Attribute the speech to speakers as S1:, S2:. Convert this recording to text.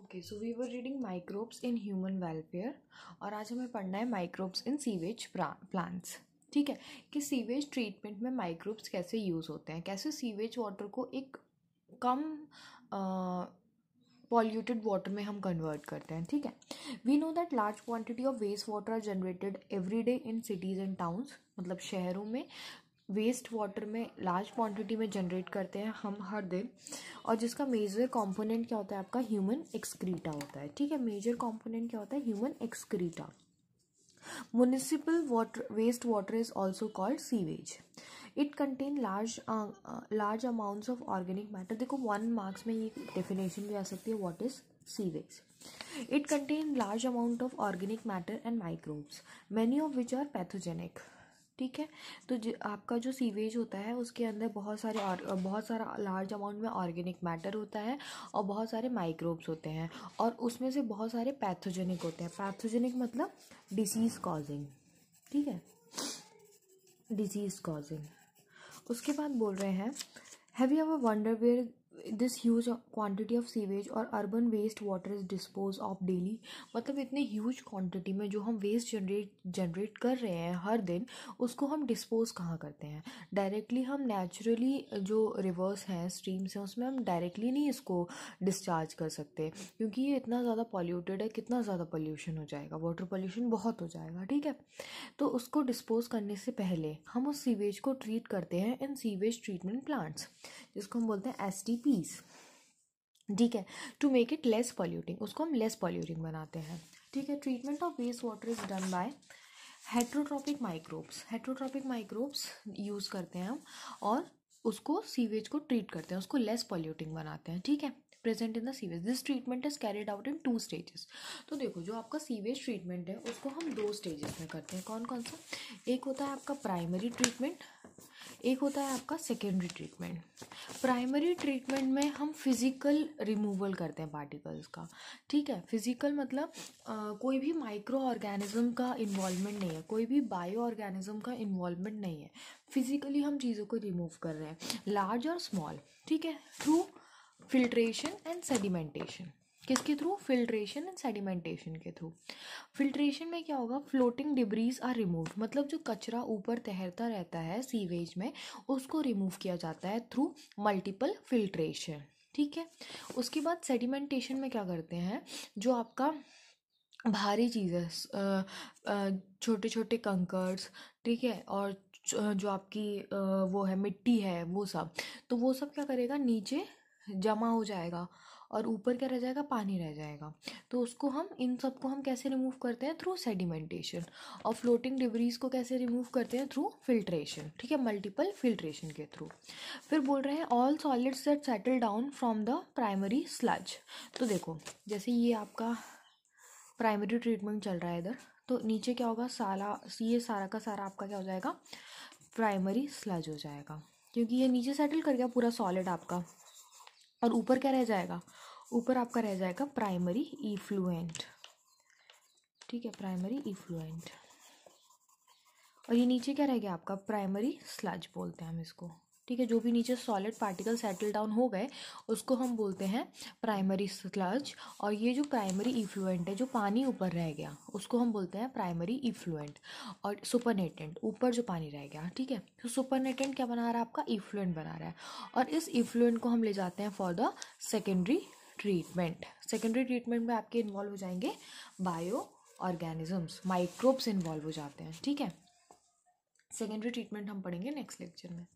S1: Okay so we were reading microbes in human welfare और आज हमें पढ़ना है माइक्रोब्स इन सीवेज प्लांट्स। ठीक है कि सीवेज ट्रीटमेंट में माइक्रोब्स कैसे यूज़ होते हैं, कैसे सीवेज वाटर को एक कम पॉल्यूटेड वाटर में हम कन्वर्ट करते हैं। ठीक है, we know that large quantity of waste water are generated every day in cities and towns. मतलब शहरों में वेस्ट वाटर में लार्ज क्वांटिटी में जनरेट करते हैं हम हर दिन, और जिसका मेजर कंपोनेंट क्या होता है आपका ह्यूमन एक्सक्रीटा होता है। ठीक है, मेजर कंपोनेंट क्या होता है human excreta. Municipal water waste water is also called sewage. It contain large amounts of organic matter. देखो 1 मार्क्स में ये डेफिनेशन भी आ सकती है what is sewage. It contain large amount of organic matter and microbes many of which are pathogenic. ठीक है, तो आपका जो सीवेज होता है उसके अंदर बहुत सारा लार्ज अमाउंट में ऑर्गेनिक मैटर होता है और बहुत सारे माइक्रोब्स होते हैं, और उसमें से बहुत सारे पैथोजेनिक होते हैं। पैथोजेनिक मतलब डिसीज़ कॉजिंग। ठीक है, डिसीज़ कॉजिंग। उसके बाद बोल रहे हैं have you ever wonder where this huge quantity of sewage और urban waste water is dispose of daily. मतलब इतने ह्यूज क्वांटिटी में जो हम वेस्ट जनरेट कर रहे हैं हर दिन, उसको हम डिस्पोज कहाँ करते हैं? डायरेक्टली हम नेचुरली जो रिवर्स हैं, स्ट्रीम्स हैं, उसमें हम डायरेक्टली नहीं इसको डिस्चार्ज कर सकते, क्योंकि ये इतना ज़्यादा पॉल्यूटेड है। कितना ज़्यादा पॉल्यूशन हो जाएगा, वाटर पॉल्यूशन बहुत हो जाएगा। ठीक है, तो उसको डिस्पोज करने से पहले हम उस सीवेज को ट्रीट करते हैं इन सीवेज ट्रीटमेंट प्लांट्स, जिसको हम बोलते हैं STPs। ठीक है, to make it less polluting, उसको हम लेस पॉल्यूटिंग बनाते हैं। ठीक है, treatment of waste water is done by heterotrophic microbes. Heterotrophic microbes use करते हैं हम और उसको सीवेज को ट्रीट करते हैं, उसको लेस पॉल्यूटिंग बनाते हैं। ठीक है, present in the sewage. This treatment is carried out in 2 stages. तो देखो जो आपका सीवेज ट्रीटमेंट है उसको हम 2 स्टेजेस में करते हैं। कौन कौन सा? एक होता है आपका प्राइमरी ट्रीटमेंट, एक होता है आपका सेकेंडरी ट्रीटमेंट। प्राइमरी ट्रीटमेंट में हम फिजिकल रिमूवल करते हैं पार्टिकल्स का। ठीक है, फिजिकल मतलब कोई भी माइक्रो ऑर्गेनिज्म का इन्वॉल्वमेंट नहीं है, कोई भी बायो ऑर्गेनिज्म का इन्वॉल्वमेंट नहीं है। फिजिकली हम चीज़ों को रिमूव कर रहे हैं, लार्ज और स्मॉल। ठीक है, थ्रू फिल्ट्रेशन एंड सेडिमेंटेशन। किसके थ्रू? फिल्ट्रेशन एंड सेडिमेंटेशन के थ्रू। फिल्ट्रेशन में क्या होगा? Floating debris are remove. मतलब जो कचरा ऊपर तैरता रहता है सीवेज में, उसको रिमूव किया जाता है थ्रू मल्टीपल फिल्ट्रेशन। ठीक है, उसके बाद सेडिमेंटेशन में क्या करते हैं? जो आपका भारी चीज़ें, छोटे छोटे कंकर्स, ठीक है, और जो आपकी वो है मिट्टी है, वो सब क्या करेगा? नीचे जमा हो जाएगा और ऊपर क्या रह जाएगा? पानी रह जाएगा। तो उसको हम इन सबको हम कैसे रिमूव करते हैं? Through sedimentation. और फ्लोटिंग डिब्रीज को कैसे रिमूव करते हैं? Through filtration. ठीक है, मल्टीपल फिल्ट्रेशन के थ्रू। फिर बोल रहे हैं all solids that settle down from the primary sludge. तो देखो जैसे ये आपका प्राइमरी ट्रीटमेंट चल रहा है इधर, तो नीचे क्या होगा? ये सारा का सारा आपका क्या हो जाएगा? प्राइमरी स्लज हो जाएगा, क्योंकि ये नीचे सेटल कर गया पूरा सॉलिड आपका। और ऊपर क्या रह जाएगा? ऊपर आपका रह जाएगा प्राइमरी इफ्लुएंट। ठीक है, प्राइमरी इफ्लुएंट। और ये नीचे क्या रह गया आपका? प्राइमरी स्लज बोलते हैं हम इसको। ठीक है, जो भी नीचे सॉलिड पार्टिकल सेटल डाउन हो गए उसको हम बोलते हैं प्राइमरी स्लज। और ये जो प्राइमरी इफ्लुएंट है, जो पानी ऊपर रह गया, उसको हम बोलते हैं प्राइमरी इफ्लुएंट। और सुपरनेटेंट, ऊपर जो पानी रह गया। ठीक है, तो सुपरनेटेंट क्या बना रहा है आपका? इफ्लुएंट बना रहा है। और इस इफ्लुएंट को हम ले जाते हैं for the secondary treatment. Secondary treatment में आपके इन्वॉल्व हो जाएंगे बायो ऑर्गेनिजम्स, माइक्रोब्स इन्वॉल्व हो जाते हैं। ठीक है, सेकेंडरी ट्रीटमेंट हम पढ़ेंगे नेक्स्ट लेक्चर में।